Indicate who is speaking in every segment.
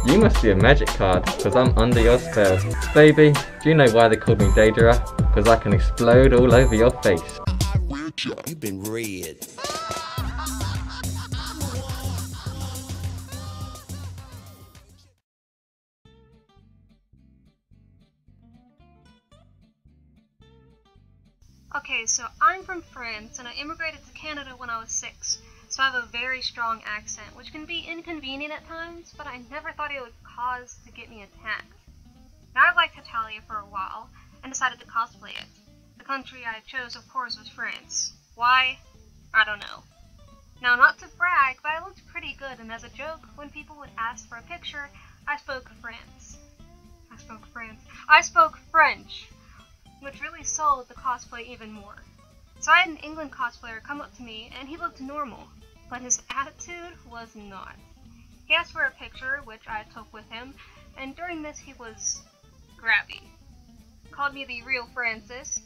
Speaker 1: You must be a magic card, because I'm under your spell. Baby, do you know why they called me Daedra? Because I can explode all over your face.
Speaker 2: You've been red.
Speaker 3: Okay, so I'm from France and I immigrated to Canada when I was 6, so I have a very strong accent, which can be inconvenient at times, but I never thought it would cause to get me attacked. Now I've liked Hetalia for a while and decided to cosplay it. The country I chose, of course, was France. Why? I don't know. Now, not to brag, but I looked pretty good, and as a joke, when people would ask for a picture, I spoke French, which really sold the cosplay even more. So I had an England cosplayer come up to me, and he looked normal, but his attitude was not. He asked for a picture, which I took with him, and during this he was grabby. Called me the real Francis,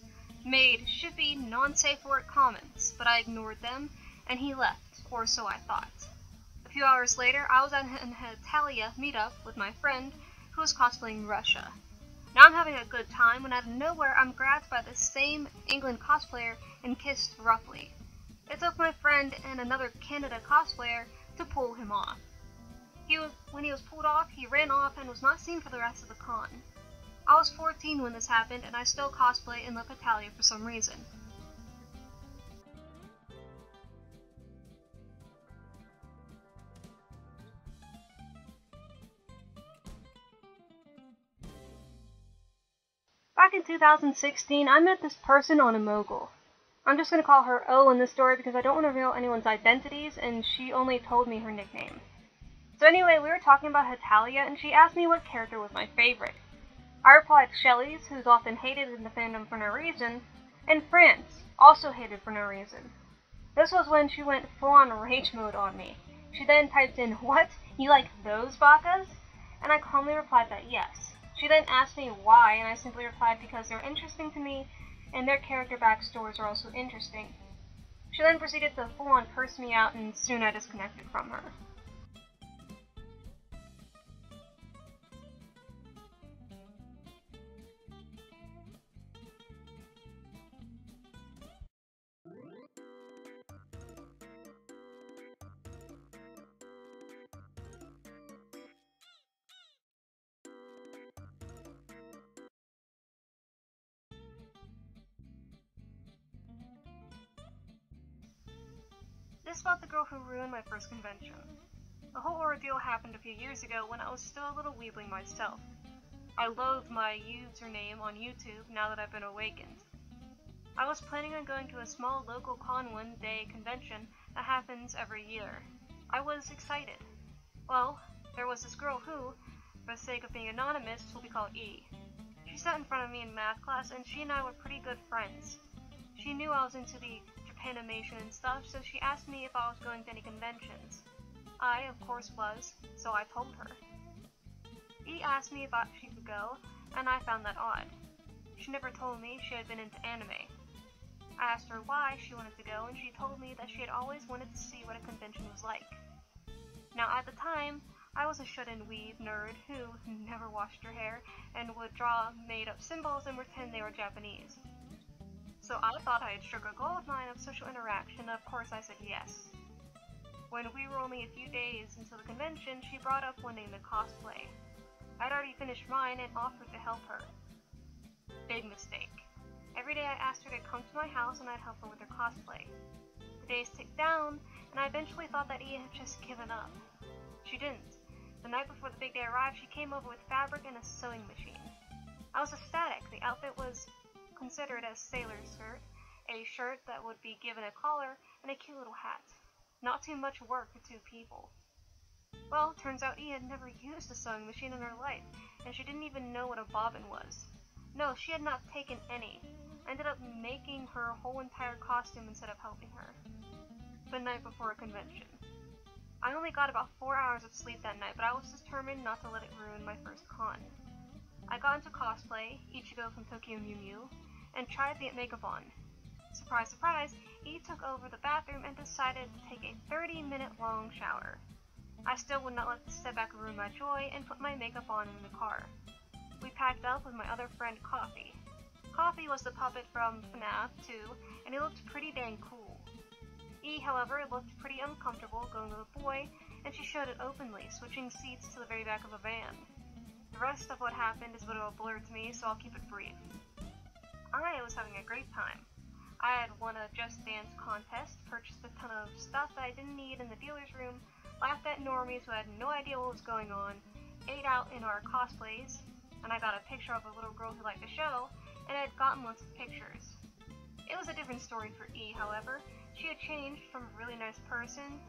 Speaker 3: made shippy, non-safe word comments, but I ignored them, and he left, or so I thought. A few hours later, I was at an Hetalia meetup with my friend, who was cosplaying Russia. Now I'm having a good time when out of nowhere I'm grabbed by the same England cosplayer and kissed roughly. It took my friend and another Canada cosplayer to pull him off. When he was pulled off, he ran off and was not seen for the rest of the con. I was 14 when this happened, and I still cosplay and love Hetalia for some reason. Back in 2016, I met this person on a mogul. I'm just going to call her O in this story because I don't want to reveal anyone's identities, and she only told me her nickname. So anyway, we were talking about Hetalia, and she asked me what character was my favorite. I replied Shelley's, who's often hated in the fandom for no reason, and France, also hated for no reason. This was when she went full-on rage mode on me. She then typed in, "What? You like those bakas?" And I calmly replied that yes. She then asked me why, and I simply replied because they're interesting to me, and their character backstories are also interesting. She then proceeded to full-on curse me out, and soon I disconnected from her. This about the girl who ruined my first convention. The whole ordeal happened a few years ago when I was still a little weebling myself. I loathe my username on YouTube now that I've been awakened. I was planning on going to a small local con one-day convention that happens every year. I was excited. Well, there was this girl who, for the sake of being anonymous, will be called E. She sat in front of me in math class, and she and I were pretty good friends. She knew I was into the Japanimation and stuff, so she asked me if I was going to any conventions. I, of course, was, so I told her. E asked me if she could go, and I found that odd. She never told me she had been into anime. I asked her why she wanted to go, and she told me that she had always wanted to see what a convention was like. Now, at the time, I was a shut-in weeb nerd who never washed her hair and would draw made-up symbols and pretend they were Japanese. So I thought I had struck a gold mine of social interaction, and of course I said yes. When we were only a few days until the convention, she brought up one named the cosplay. I'd already finished mine and offered to help her. Big mistake. Every day I asked her to come to my house and I'd help her with her cosplay. The days ticked down, and I eventually thought that E had just given up. She didn't. The night before the big day arrived, she came over with fabric and a sewing machine. I was ecstatic. The outfit was considered a sailor skirt, a shirt that would be given a collar, and a cute little hat. Not too much work for two people. Well, turns out E had never used a sewing machine in her life, and she didn't even know what a bobbin was. No, she had not taken any. I ended up making her whole entire costume instead of helping her. The night before a convention. I only got about 4 hours of sleep that night, but I was determined not to let it ruin my first con. I got into cosplay, Ichigo from Tokyo Mew Mew, and tried the makeup on. Surprise, surprise, E took over the bathroom and decided to take a 30-minute long shower. I still would not let the setback ruin my joy and put my makeup on in the car. We packed up with my other friend Coffee. Coffee was the puppet from FNAF 2, and he looked pretty dang cool. E, however, looked pretty uncomfortable going with a boy, and she showed it openly, switching seats to the very back of a van. The rest of what happened is a bit of a blur to me, so I'll keep it brief. I was having a great time. I had won a Just Dance contest, purchased a ton of stuff that I didn't need in the dealer's room, laughed at normies who had no idea what was going on, ate out in our cosplays, and I got a picture of a little girl who liked the show, and had gotten lots of pictures. It was a different story for E, however. She had changed from a really nice person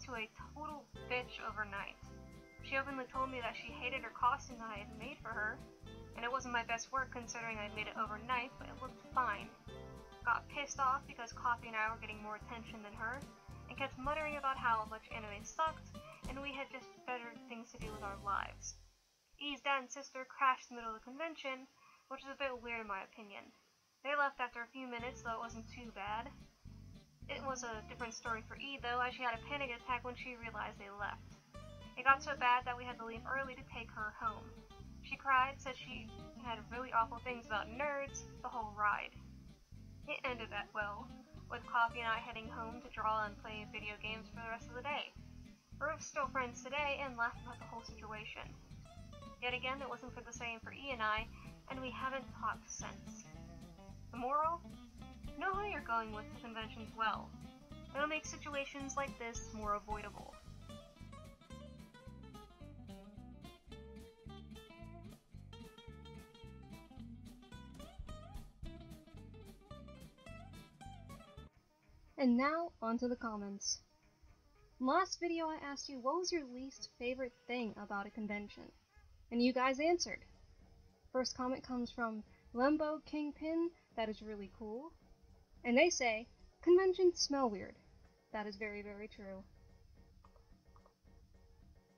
Speaker 3: to a total bitch overnight. She openly told me that she hated her costume that I had made for her, and it wasn't my best work considering I made it overnight, but it looked fine. Got pissed off because Coffee and I were getting more attention than her, and kept muttering about how much anime sucked, and we had just better things to do with our lives. E's dad and sister crashed in the middle of the convention, which is a bit weird in my opinion. They left after a few minutes, though it wasn't too bad. It was a different story for E, though, as she had a panic attack when she realized they left. It got so bad that we had to leave early to take her home. She cried, said she had really awful things about nerds, the whole ride. It ended that well, with Coffee and I heading home to draw and play video games for the rest of the day. We're still friends today and laugh about the whole situation. Yet again, it wasn't for the same for E and I, and we haven't talked since. The moral? Know who you're going with to conventions well. It'll make situations like this more avoidable. And now, onto the comments. Last video I asked you what was your least favorite thing about a convention, and you guys answered. First comment comes from Lembo Kingpin, that is really cool. And they say, conventions smell weird. That is very, very true.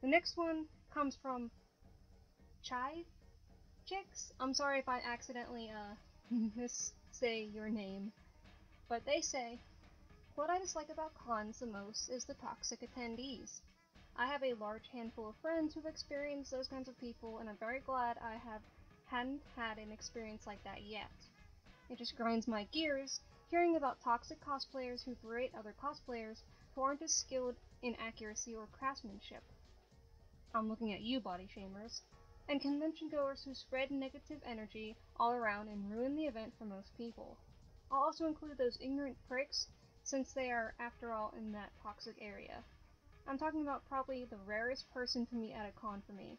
Speaker 3: The next one comes from Chai Chicks. I'm sorry if I accidentally missay your name. But they say, what I dislike about cons the most is the toxic attendees. I have a large handful of friends who've experienced those kinds of people, and I'm very glad I hadn't had an experience like that yet. It just grinds my gears hearing about toxic cosplayers who berate other cosplayers who aren't as skilled in accuracy or craftsmanship. I'm looking at you, body shamers. And convention goers who spread negative energy all around and ruin the event for most people. I'll also include those ignorant pricks, since they are, after all, in that toxic area. I'm talking about probably the rarest person to meet at a con for me.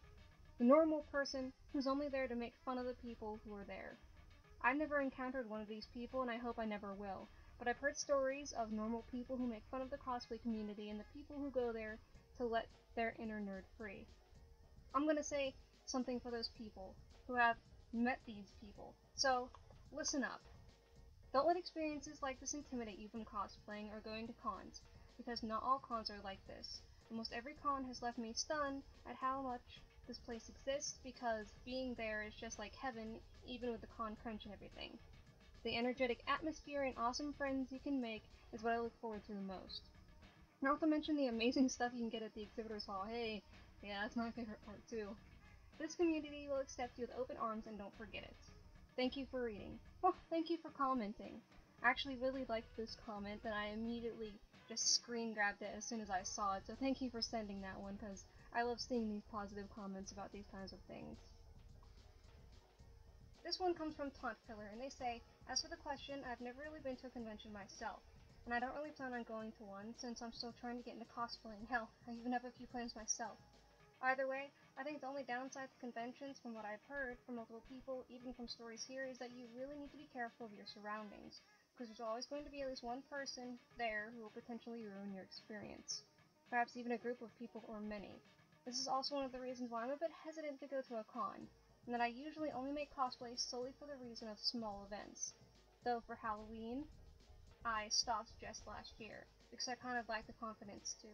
Speaker 3: The normal person who's only there to make fun of the people who are there. I've never encountered one of these people, and I hope I never will, but I've heard stories of normal people who make fun of the cosplay community and the people who go there to let their inner nerd free. I'm gonna say something for those people who have met these people, so listen up. Don't let experiences like this intimidate you from cosplaying or going to cons, because not all cons are like this. Almost every con has left me stunned at how much this place exists, because being there is just like heaven, even with the con crunch and everything. The energetic atmosphere and awesome friends you can make is what I look forward to the most. Not to mention the amazing stuff you can get at the exhibitors hall. Hey, yeah, that's my favorite part too. This community will accept you with open arms, and don't forget it. Thank you for reading. Well, thank you for commenting. I actually really liked this comment, and I immediately just screen grabbed it as soon as I saw it, so thank you for sending that one, because I love seeing these positive comments about these kinds of things. This one comes from Taunt Killer, and they say, as for the question, I've never really been to a convention myself, and I don't really plan on going to one, since I'm still trying to get into cosplaying. Hell, I even have a few plans myself. Either way, I think the only downside to conventions, from what I've heard from multiple people, even from stories here, is that you really need to be careful of your surroundings, because there's always going to be at least one person there who will potentially ruin your experience. Perhaps even a group of people or many. This is also one of the reasons why I'm a bit hesitant to go to a con, and that I usually only make cosplays solely for the reason of small events. Though for Halloween, I stopped just last year, because I kind of lacked the confidence to.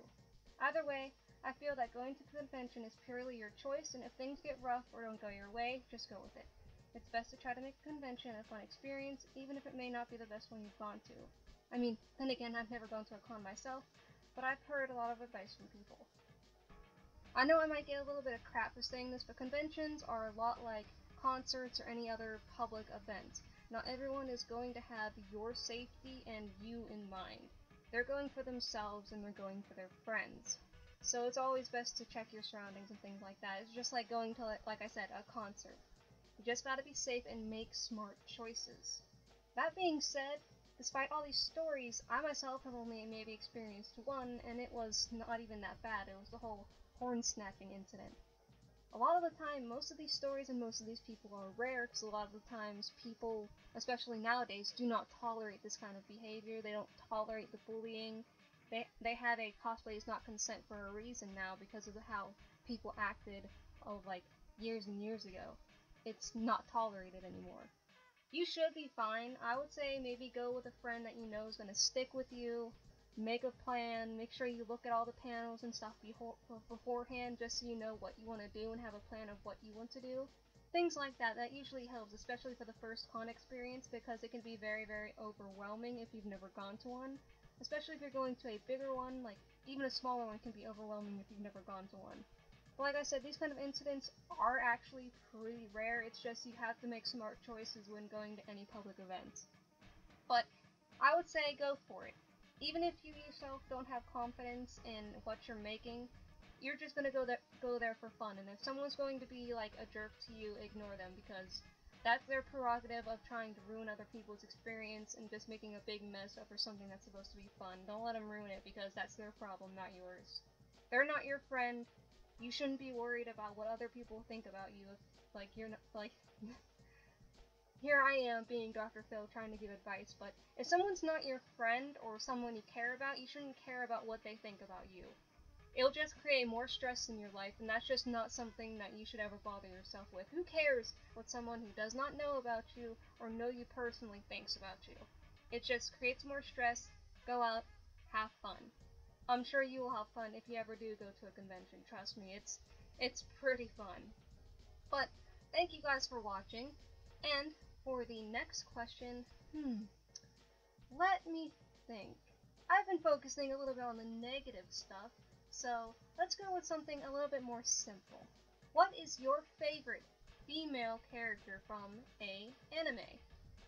Speaker 3: Either way, I feel that going to a convention is purely your choice, and if things get rough or don't go your way, just go with it. It's best to try to make a convention a fun experience, even if it may not be the best one you've gone to. I mean, then again, I've never gone to a con myself, but I've heard a lot of advice from people. I know I might get a little bit of crap for saying this, but conventions are a lot like concerts or any other public event. Not everyone is going to have your safety and you in mind. They're going for themselves and they're going for their friends. So it's always best to check your surroundings and things like that. It's just like going to, like I said, a concert. You just gotta be safe and make smart choices. That being said, despite all these stories, I myself have only maybe experienced one, and it was not even that bad. It was the whole horn snatching incident. A lot of the time, most of these stories and most of these people are rare, because a lot of the times people, especially nowadays, do not tolerate this kind of behavior. They don't tolerate the bullying. They have a cosplay is not consent for a reason now because of how people acted like years and years ago. It's not tolerated anymore. You should be fine. I would say maybe go with a friend that you know is going to stick with you. Make a plan, make sure you look at all the panels and stuff beforehand just so you know what you want to do and have a plan of what you want to do. Things like that, that usually helps, especially for the first con experience, because it can be very, very overwhelming if you've never gone to one. Especially if you're going to a bigger one, like even a smaller one can be overwhelming if you've never gone to one. But like I said, these kind of incidents are actually pretty rare, it's just you have to make smart choices when going to any public event. But I would say go for it. Even if you yourself don't have confidence in what you're making, you're just gonna go there for fun. And if someone's going to be like a jerk to you, ignore them, because that's their prerogative of trying to ruin other people's experience and just making a big mess over something that's supposed to be fun. Don't let them ruin it, because that's their problem, not yours. They're not your friend. You shouldn't be worried about what other people think about you. If, like, you're not, like, here I am being Dr. Phil trying to give advice, but if someone's not your friend or someone you care about, you shouldn't care about what they think about you. It'll just create more stress in your life, and that's just not something that you should ever bother yourself with. Who cares what someone who does not know about you or know you personally thinks about you? It just creates more stress. Go out, have fun. I'm sure you will have fun if you ever do go to a convention. Trust me, it's pretty fun. But thank you guys for watching, and for the next question, let me think. I've been focusing a little bit on the negative stuff, so let's go with something a little bit more simple. What is your favorite female character from an anime?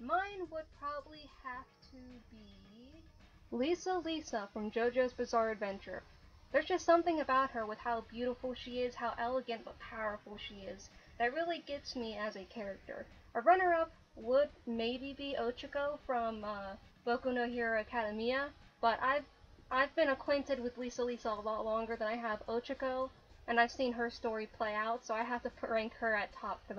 Speaker 3: Mine would probably have to be Lisa from JoJo's Bizarre Adventure. There's just something about her with how beautiful she is, how elegant but powerful she is, that really gets me as a character. A runner-up would maybe be Ochako from Boku no Hero Academia, but I've been acquainted with Lisa a lot longer than I have Ochako, and I've seen her story play out, so I have to rank her at top for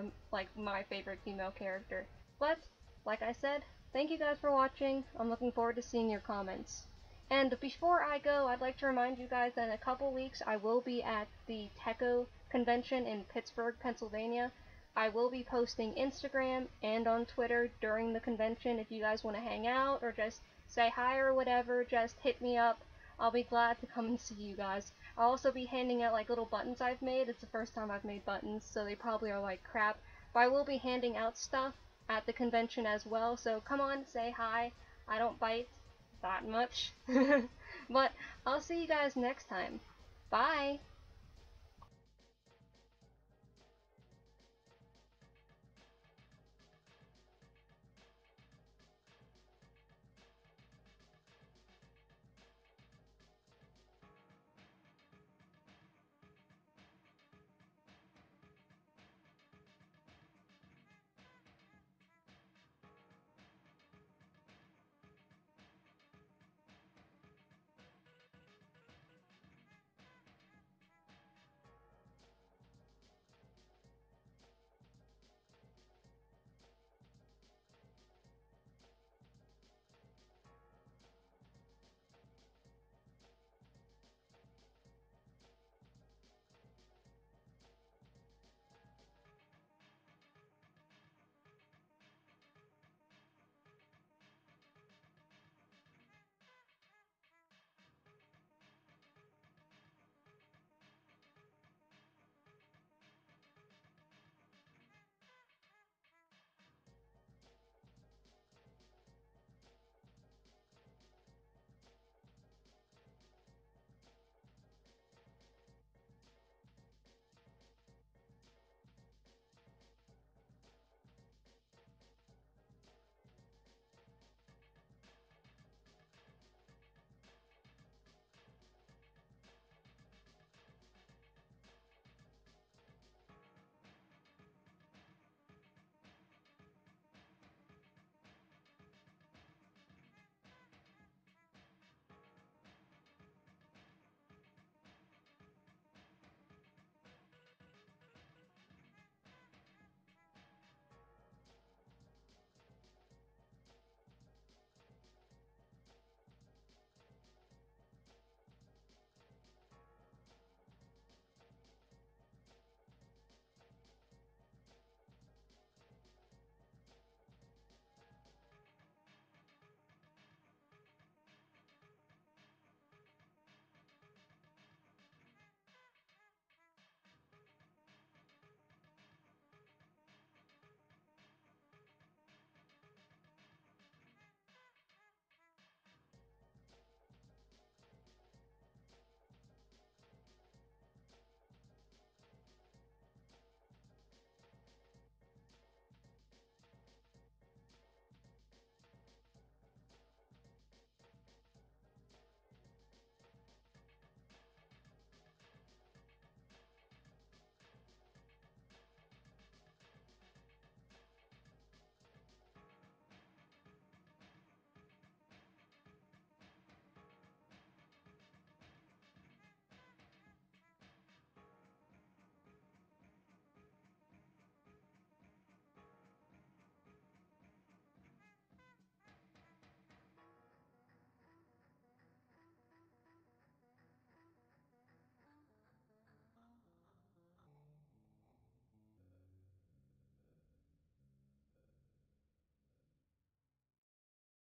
Speaker 3: my favorite female character. But like I said, thank you guys for watching. I'm looking forward to seeing your comments. And before I go, I'd like to remind you guys that in a couple weeks I will be at the Techo convention in Pittsburgh, Pennsylvania. I will be posting Instagram and on Twitter during the convention. If you guys want to hang out or just say hi or whatever, just hit me up. I'll be glad to come and see you guys. I'll also be handing out like little buttons I've made. It's the first time I've made buttons, so they probably are like crap. But I will be handing out stuff at the convention as well, so come on, say hi. I don't bite that much. But I'll see you guys next time. Bye!